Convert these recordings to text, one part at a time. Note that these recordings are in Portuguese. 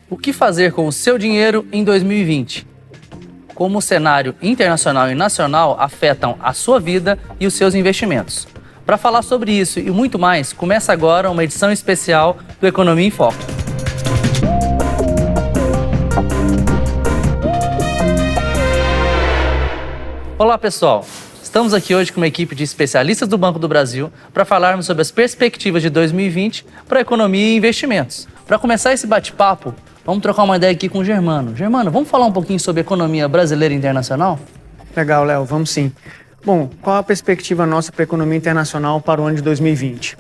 O que fazer com o seu dinheiro em 2020? Como o cenário internacional e nacional afetam a sua vida e os seus investimentos. Para falar sobre isso e muito mais, começa agora uma edição especial do Economia em Foco. Olá, pessoal! Estamos aqui hoje com uma equipe de especialistas do Banco do Brasil para falarmos sobre as perspectivas de 2020 para a economia e investimentos. Para começar esse bate-papo, vamos trocar uma ideia aqui com o Germano. Germano, vamos falar um pouquinho sobre a economia brasileira e internacional? Legal, Léo, vamos sim. Bom, qual a perspectiva nossa para a economia internacional para o ano de 2020?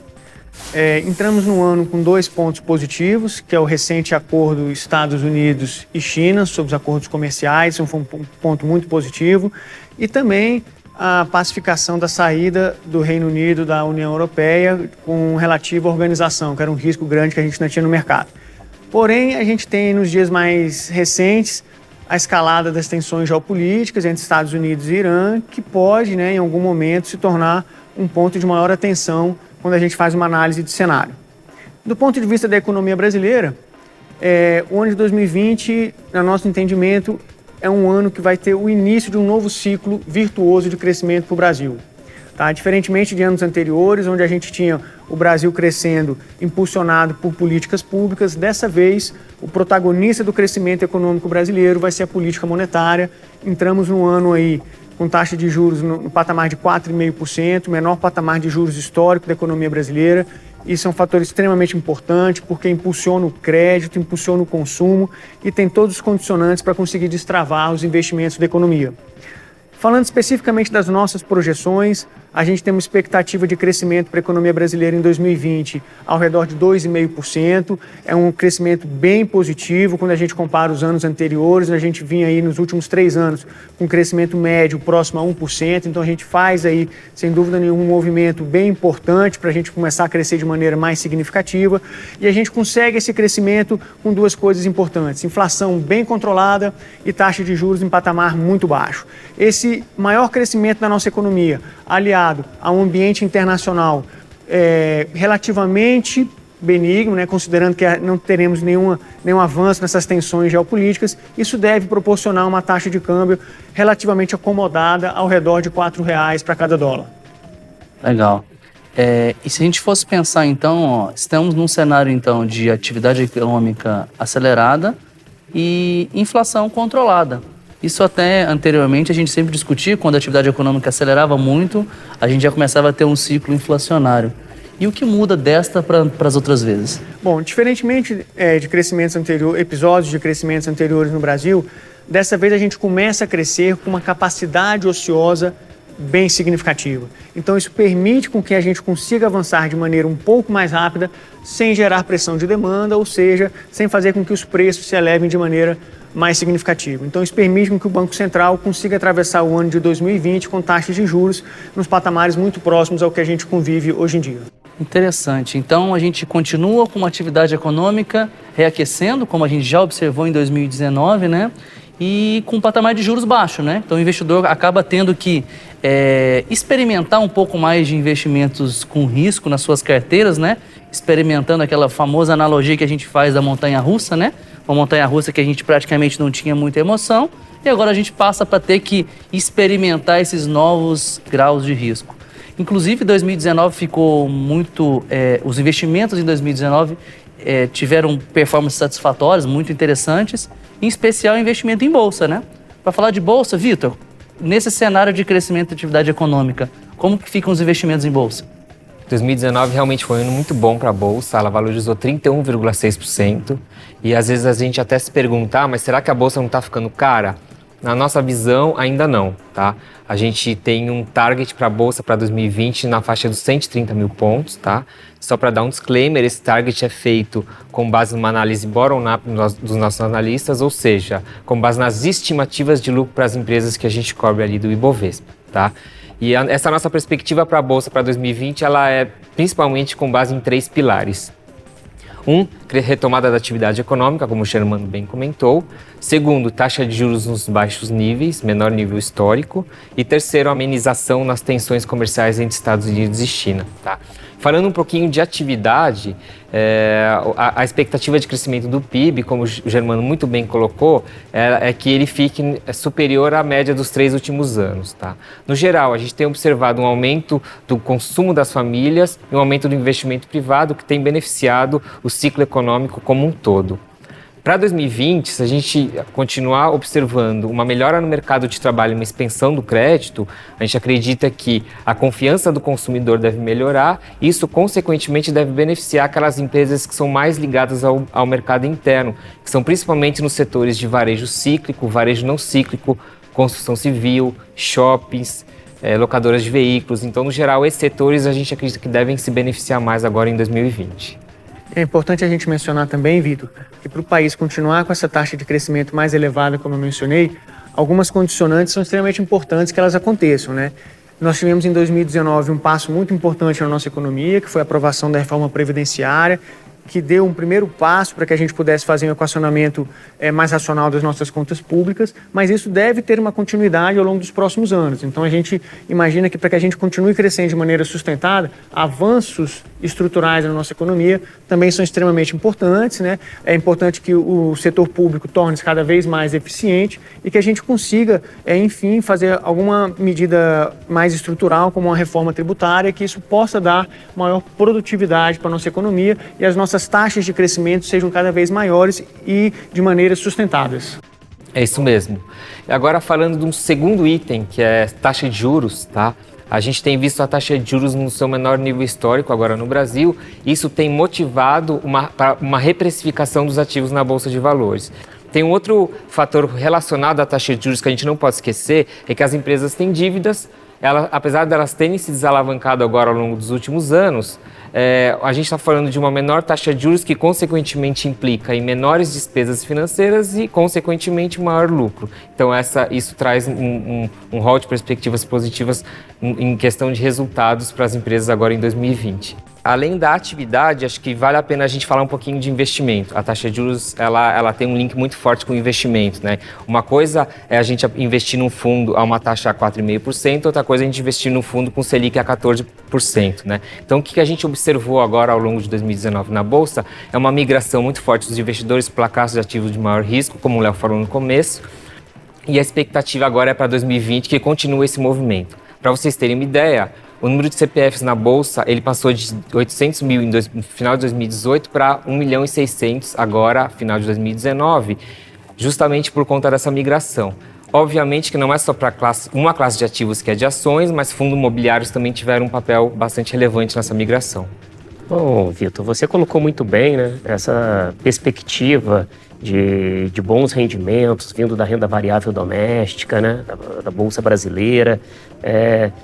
Entramos no ano com 2 pontos positivos, que é o recente acordo Estados Unidos e China sobre os acordos comerciais, isso foi um ponto muito positivo, e também a pacificação da saída do Reino Unido da União Europeia com relativa organização, que era um risco grande que a gente não tinha no mercado. Porém, a gente tem nos dias mais recentes a escalada das tensões geopolíticas entre Estados Unidos e Irã, que pode, em algum momento, se tornar um ponto de maior atenção quando a gente faz uma análise de cenário. Do ponto de vista da economia brasileira, o ano de 2020, no nosso entendimento, é um ano que vai ter o início de um novo ciclo virtuoso de crescimento para o Brasil. Tá? Diferentemente de anos anteriores, onde a gente tinha o Brasil crescendo impulsionado por políticas públicas, dessa vez o protagonista do crescimento econômico brasileiro vai ser a política monetária. Entramos num ano aí com taxa de juros no patamar de 4,5%, menor patamar de juros histórico da economia brasileira. Isso é um fator extremamente importante porque impulsiona o crédito, impulsiona o consumo e tem todos os condicionantes para conseguir destravar os investimentos da economia. Falando especificamente das nossas projeções, a gente tem uma expectativa de crescimento para a economia brasileira em 2020 ao redor de 2,5%. É um crescimento bem positivo quando a gente compara os anos anteriores. A gente vinha aí nos últimos 3 anos com um crescimento médio próximo a 1%. Então a gente faz aí, sem dúvida nenhuma, um movimento bem importante para a gente começar a crescer de maneira mais significativa. E a gente consegue esse crescimento com 2 coisas importantes: inflação bem controlada e taxa de juros em patamar muito baixo. Esse maior crescimento da nossa economia, aliado a um ambiente internacional relativamente benigno, considerando que não teremos nenhum avanço nessas tensões geopolíticas, isso deve proporcionar uma taxa de câmbio relativamente acomodada ao redor de R$4 para cada dólar. Legal. E se a gente fosse pensar então, estamos num cenário então de atividade econômica acelerada e inflação controlada. Isso até anteriormente a gente sempre discutia, quando a atividade econômica acelerava muito, a gente já começava a ter um ciclo inflacionário. E o que muda desta para as outras vezes? Bom, diferentemente de crescimentos anteriores, episódios de crescimentos anteriores no Brasil, dessa vez a gente começa a crescer com uma capacidade ociosa bem significativa. Então isso permite com que a gente consiga avançar de maneira um pouco mais rápida, sem gerar pressão de demanda, ou seja, sem fazer com que os preços se elevem de maneira mais significativa. Então isso permite com que o Banco Central consiga atravessar o ano de 2020 com taxas de juros nos patamares muito próximos ao que a gente convive hoje em dia. Interessante. Então a gente continua com uma atividade econômica reaquecendo, como a gente já observou em 2019, e com um patamar de juros baixo, Então o investidor acaba tendo que experimentar um pouco mais de investimentos com risco nas suas carteiras, Experimentando aquela famosa analogia que a gente faz da montanha-russa, Uma montanha-russa que a gente praticamente não tinha muita emoção, e agora a gente passa para ter que experimentar esses novos graus de risco. Inclusive, 2019 ficou muito... os investimentos em 2019 tiveram performances satisfatórias, muito interessantes, em especial investimento em bolsa, Para falar de bolsa, Vitor, nesse cenário de crescimento da atividade econômica, como que ficam os investimentos em bolsa? 2019 realmente foi um ano muito bom para a Bolsa, ela valorizou 31,6%. E às vezes a gente até se pergunta, mas será que a Bolsa não está ficando cara? Na nossa visão, ainda não, tá? A gente tem um target para a Bolsa para 2020 na faixa dos 130 mil pontos, tá? Só para dar um disclaimer, esse target é feito com base numa análise bottom-up dos nossos analistas, ou seja, com base nas estimativas de lucro para as empresas que a gente cobre ali do Ibovespa, tá? E essa nossa perspectiva para a Bolsa para 2020, ela é principalmente com base em 3 pilares. Retomada da atividade econômica, como o Germano bem comentou. Segundo, taxa de juros nos baixos níveis, menor nível histórico. E terceiro, amenização nas tensões comerciais entre Estados Unidos e China, tá? Falando um pouquinho de atividade, a expectativa de crescimento do PIB, como o Germano muito bem colocou, é que ele fique superior à média dos 3 últimos anos. Tá? No geral, a gente tem observado um aumento do consumo das famílias e um aumento do investimento privado que tem beneficiado o ciclo econômico como um todo. Para 2020, se a gente continuar observando uma melhora no mercado de trabalho e uma expansão do crédito, a gente acredita que a confiança do consumidor deve melhorar e isso, consequentemente, deve beneficiar aquelas empresas que são mais ligadas ao mercado interno, que são principalmente nos setores de varejo cíclico, varejo não cíclico, construção civil, shoppings, locadoras de veículos. Então, no geral, esses setores a gente acredita que devem se beneficiar mais agora em 2020. É importante a gente mencionar também, Vitor, que para o país continuar com essa taxa de crescimento mais elevada, como eu mencionei, algumas condicionantes são extremamente importantes que elas aconteçam, né? Nós tivemos em 2019 um passo muito importante na nossa economia, que foi a aprovação da reforma previdenciária, que deu um primeiro passo para que a gente pudesse fazer um equacionamento mais racional das nossas contas públicas, mas isso deve ter uma continuidade ao longo dos próximos anos. Então a gente imagina que para que a gente continue crescendo de maneira sustentada, avanços estruturais na nossa economia também são extremamente importantes, né? É importante que o setor público torne-se cada vez mais eficiente e que a gente consiga, enfim, fazer alguma medida mais estrutural, como uma reforma tributária, que isso possa dar maior produtividade para a nossa economia e as nossas taxas de crescimento sejam cada vez maiores e de maneiras sustentáveis. É isso mesmo. Agora falando de um segundo item, que é taxa de juros, tá? A gente tem visto a taxa de juros no seu menor nível histórico agora no Brasil. Isso tem motivado uma reprecificação dos ativos na Bolsa de Valores. Tem um outro fator relacionado à taxa de juros que a gente não pode esquecer, é que as empresas têm dívidas, apesar de elas terem se desalavancado agora ao longo dos últimos anos, a gente está falando de uma menor taxa de juros que, consequentemente, implica em menores despesas financeiras e, consequentemente, maior lucro. Então, isso traz um rol de perspectivas positivas em questão de resultados para as empresas agora em 2020. Além da atividade, acho que vale a pena a gente falar um pouquinho de investimento. A taxa de juros, ela tem um link muito forte com o investimento, né? Uma coisa é a gente investir num fundo a uma taxa a 4,5%, outra coisa é a gente investir num fundo com Selic a 14%, né? Então, o que a gente observou agora ao longo de 2019 na Bolsa é uma migração muito forte dos investidores para classes de ativos de maior risco, como o Léo falou no começo, e a expectativa agora é para 2020 que continue esse movimento. Para vocês terem uma ideia, o número de CPFs na Bolsa, ele passou de 800 mil no final de 2018 para 1 milhão e 600 agora, final de 2019, justamente por conta dessa migração. Obviamente que não é só para uma classe de ativos que é de ações, mas fundos imobiliários também tiveram um papel bastante relevante nessa migração. Bom, Vitor, você colocou muito bem, né, essa perspectiva de bons rendimentos vindo da renda variável doméstica, né, da Bolsa Brasileira.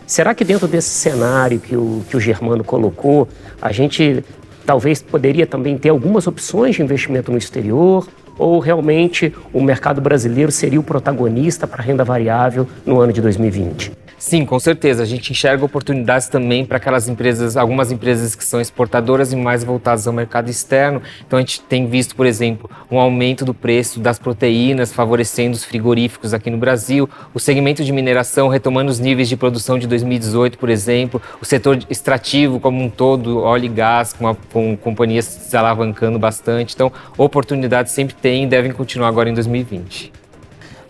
Será que dentro desse cenário que o Germano colocou, a gente talvez poderia também ter algumas opções de investimento no exterior? Ou realmente o mercado brasileiro seria o protagonista para a renda variável no ano de 2020? Sim, com certeza. A gente enxerga oportunidades também para aquelas empresas, algumas empresas que são exportadoras e mais voltadas ao mercado externo. Então a gente tem visto, por exemplo, um aumento do preço das proteínas, favorecendo os frigoríficos aqui no Brasil, o segmento de mineração retomando os níveis de produção de 2018, por exemplo, o setor extrativo como um todo, óleo e gás, com companhias se alavancando bastante. Então, oportunidades sempre tem e devem continuar agora em 2020.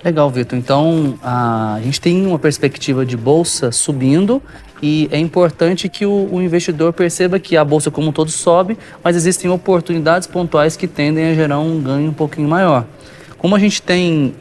Legal, Vitor. Então, a gente tem uma perspectiva de bolsa subindo e é importante que o investidor perceba que a bolsa como um todo sobe, mas existem oportunidades pontuais que tendem a gerar um ganho um pouquinho maior. Como a gente tem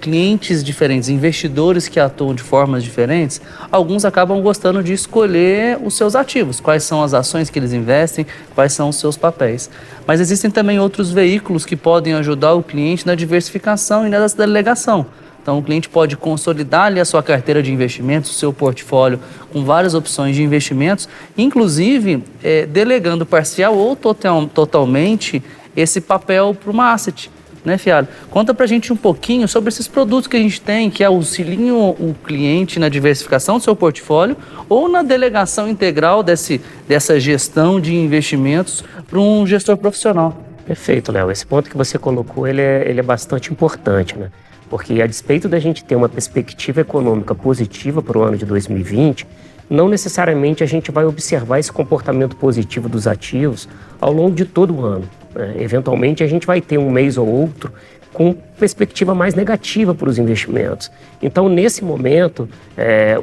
clientes diferentes, investidores que atuam de formas diferentes, alguns acabam gostando de escolher os seus ativos, quais são as ações que eles investem, quais são os seus papéis. Mas existem também outros veículos que podem ajudar o cliente na diversificação e na delegação. Então, o cliente pode consolidar ali a sua carteira de investimentos, o seu portfólio, com várias opções de investimentos, inclusive delegando parcial ou totalmente esse papel para uma asset. Né, Fialho? Conta pra gente um pouquinho sobre esses produtos que a gente tem, que auxiliam o cliente na diversificação do seu portfólio ou na delegação integral dessa gestão de investimentos para um gestor profissional. Perfeito, Léo. Esse ponto que você colocou, ele é bastante importante, né? Porque a despeito da gente ter uma perspectiva econômica positiva para o ano de 2020, não necessariamente a gente vai observar esse comportamento positivo dos ativos ao longo de todo o ano, né? Eventualmente, a gente vai ter um mês ou outro com perspectiva mais negativa para os investimentos. Então, nesse momento,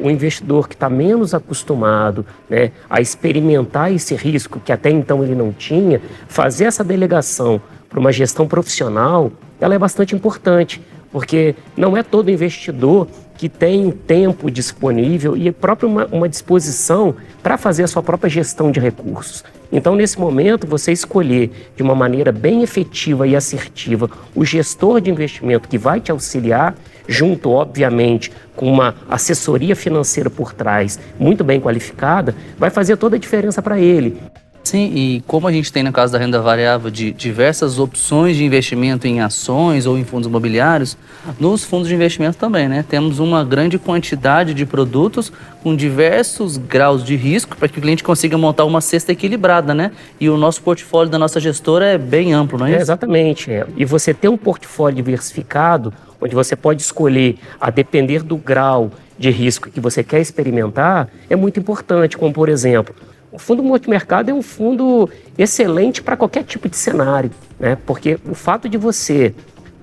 o investidor que está menos acostumado, né, a experimentar esse risco que até então ele não tinha, fazer essa delegação para uma gestão profissional, ela é bastante importante, porque não é todo investidor que tem tempo disponível e próprio uma disposição para fazer a sua própria gestão de recursos. Então, nesse momento, você escolher de uma maneira bem efetiva e assertiva o gestor de investimento que vai te auxiliar, junto, obviamente, com uma assessoria financeira por trás muito bem qualificada, vai fazer toda a diferença para ele. Sim, e como a gente tem no caso da renda variável de diversas opções de investimento em ações ou em fundos imobiliários, nos fundos de investimento também, né? Temos uma grande quantidade de produtos com diversos graus de risco para que o cliente consiga montar uma cesta equilibrada, né? E o nosso portfólio da nossa gestora é bem amplo, não é isso? Exatamente. E você ter um portfólio diversificado, onde você pode escolher, a depender do grau de risco que você quer experimentar, é muito importante, como por exemplo, o fundo multimercado é um fundo excelente para qualquer tipo de cenário, né? Porque o fato de você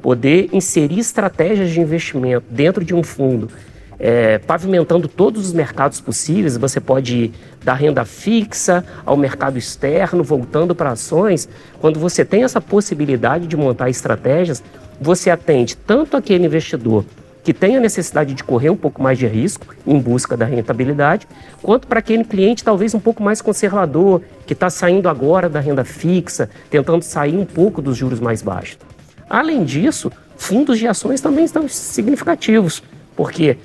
poder inserir estratégias de investimento dentro de um fundo, pavimentando todos os mercados possíveis, você pode ir da renda fixa ao mercado externo, voltando para ações. Quando você tem essa possibilidade de montar estratégias, você atende tanto aquele investidor que tem a necessidade de correr um pouco mais de risco em busca da rentabilidade, quanto para aquele cliente talvez um pouco mais conservador, que está saindo agora da renda fixa, tentando sair um pouco dos juros mais baixos. Além disso, fundos de ações também estão significativos, porque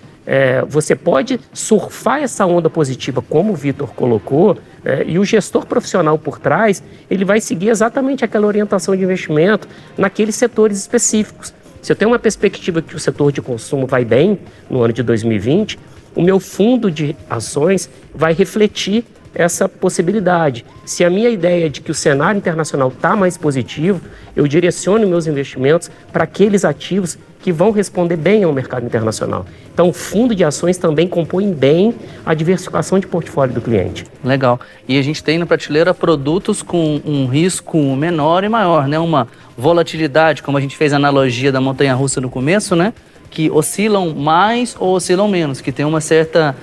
você pode surfar essa onda positiva, como o Vitor colocou, e o gestor profissional por trás, ele vai seguir exatamente aquela orientação de investimento naqueles setores específicos. Se eu tenho uma perspectiva que o setor de consumo vai bem no ano de 2020, o meu fundo de ações vai refletir essa possibilidade. Se a minha ideia é de que o cenário internacional está mais positivo, eu direciono meus investimentos para aqueles ativos que vão responder bem ao mercado internacional. Então, o fundo de ações também compõe bem a diversificação de portfólio do cliente. Legal. E a gente tem na prateleira produtos com um risco menor e maior, né? Uma volatilidade, como a gente fez a analogia da montanha-russa no começo, né? Que oscilam mais ou oscilam menos, que tem uma certa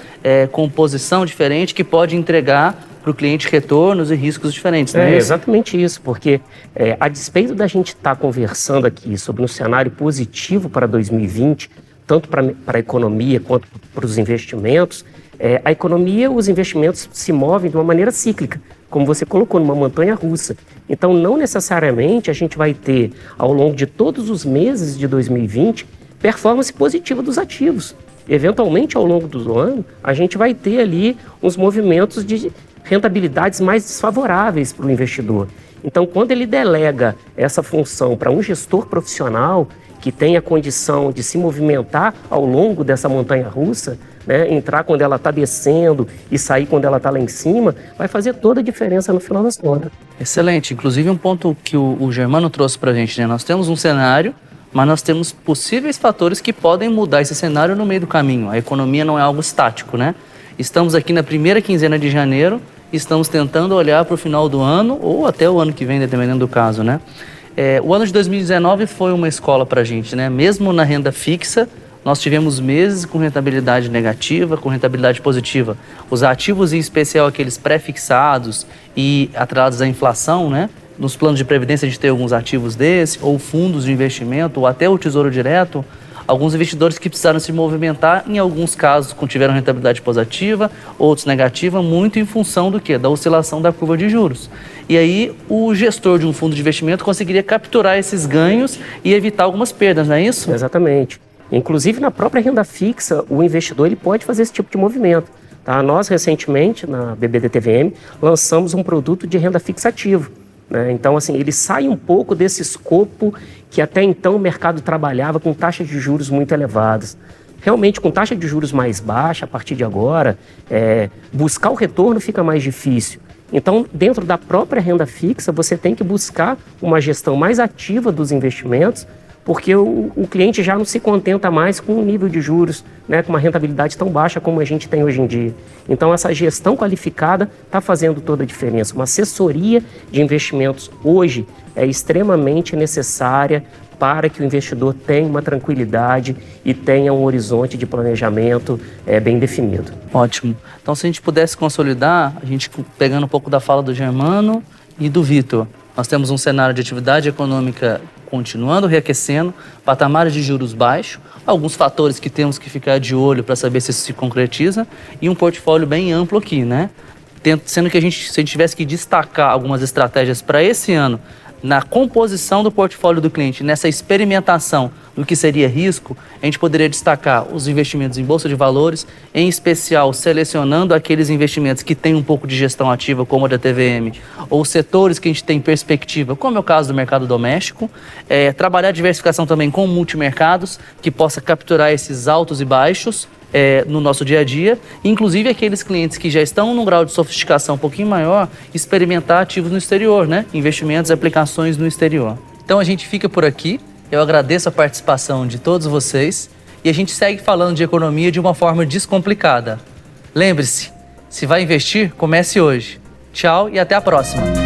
composição diferente que pode entregar para o cliente retornos e riscos diferentes, não é isso? Exatamente isso, porque a despeito da gente estar conversando aqui sobre um cenário positivo para 2020, tanto para a economia quanto para os investimentos, a economia, os investimentos se movem de uma maneira cíclica, como você colocou, numa montanha-russa. Então, não necessariamente a gente vai ter, ao longo de todos os meses de 2020, performance positiva dos ativos. Eventualmente, ao longo do ano, a gente vai ter ali uns movimentos de rentabilidades mais desfavoráveis para o investidor. Então, quando ele delega essa função para um gestor profissional que tem a condição de se movimentar ao longo dessa montanha-russa, né, entrar quando ela está descendo e sair quando ela está lá em cima, vai fazer toda a diferença no final das contas. Excelente. Inclusive, um ponto que o Germano trouxe para a gente, né? Nós temos um cenário, mas nós temos possíveis fatores que podem mudar esse cenário no meio do caminho. A economia não é algo estático, né? Estamos aqui na primeira quinzena de janeiro, estamos tentando olhar para o final do ano ou até o ano que vem, dependendo do caso, né? O ano de 2019 foi uma escola para a gente, né? Mesmo na renda fixa, nós tivemos meses com rentabilidade negativa, com rentabilidade positiva. Os ativos, em especial aqueles pré-fixados e atrelados à inflação, né? Nos planos de previdência a gente tem alguns ativos desses, ou fundos de investimento, ou até o Tesouro Direto. Alguns investidores que precisaram se movimentar, em alguns casos tiveram rentabilidade positiva, outros negativa, muito em função do quê? Da oscilação da curva de juros. E aí o gestor de um fundo de investimento conseguiria capturar esses ganhos e evitar algumas perdas, não é isso? Exatamente. Inclusive na própria renda fixa, o investidor ele pode fazer esse tipo de movimento. Tá? Nós, recentemente, na BBDTVM, lançamos um produto de renda fixa ativo. Então, assim, ele sai um pouco desse escopo que até então o mercado trabalhava com taxas de juros muito elevadas. Realmente, com taxa de juros mais baixa, a partir de agora, buscar o retorno fica mais difícil. Então, dentro da própria renda fixa, você tem que buscar uma gestão mais ativa dos investimentos, porque o cliente já não se contenta mais com um nível de juros, né, com uma rentabilidade tão baixa como a gente tem hoje em dia. Então, essa gestão qualificada está fazendo toda a diferença. Uma assessoria de investimentos hoje é extremamente necessária para que o investidor tenha uma tranquilidade e tenha um horizonte de planejamento bem definido. Ótimo. Então, se a gente pudesse consolidar, a gente pegando um pouco da fala do Germano e do Vitor, nós temos um cenário de atividade econômica continuando reaquecendo, patamares de juros baixos, alguns fatores que temos que ficar de olho para saber se isso se concretiza e um portfólio bem amplo aqui, né? Sendo que se a gente tivesse que destacar algumas estratégias para esse ano, na composição do portfólio do cliente, nessa experimentação do que seria risco, a gente poderia destacar os investimentos em bolsa de valores, em especial selecionando aqueles investimentos que têm um pouco de gestão ativa, como a da TVM, ou setores que a gente tem perspectiva, como é o caso do mercado doméstico, trabalhar a diversificação também com multimercados, que possa capturar esses altos e baixos, no nosso dia a dia, inclusive aqueles clientes que já estão num grau de sofisticação um pouquinho maior, experimentar ativos no exterior, né? Investimentos e aplicações no exterior. Então a gente fica por aqui, eu agradeço a participação de todos vocês e a gente segue falando de economia de uma forma descomplicada. Lembre-se, se vai investir, comece hoje. Tchau e até a próxima.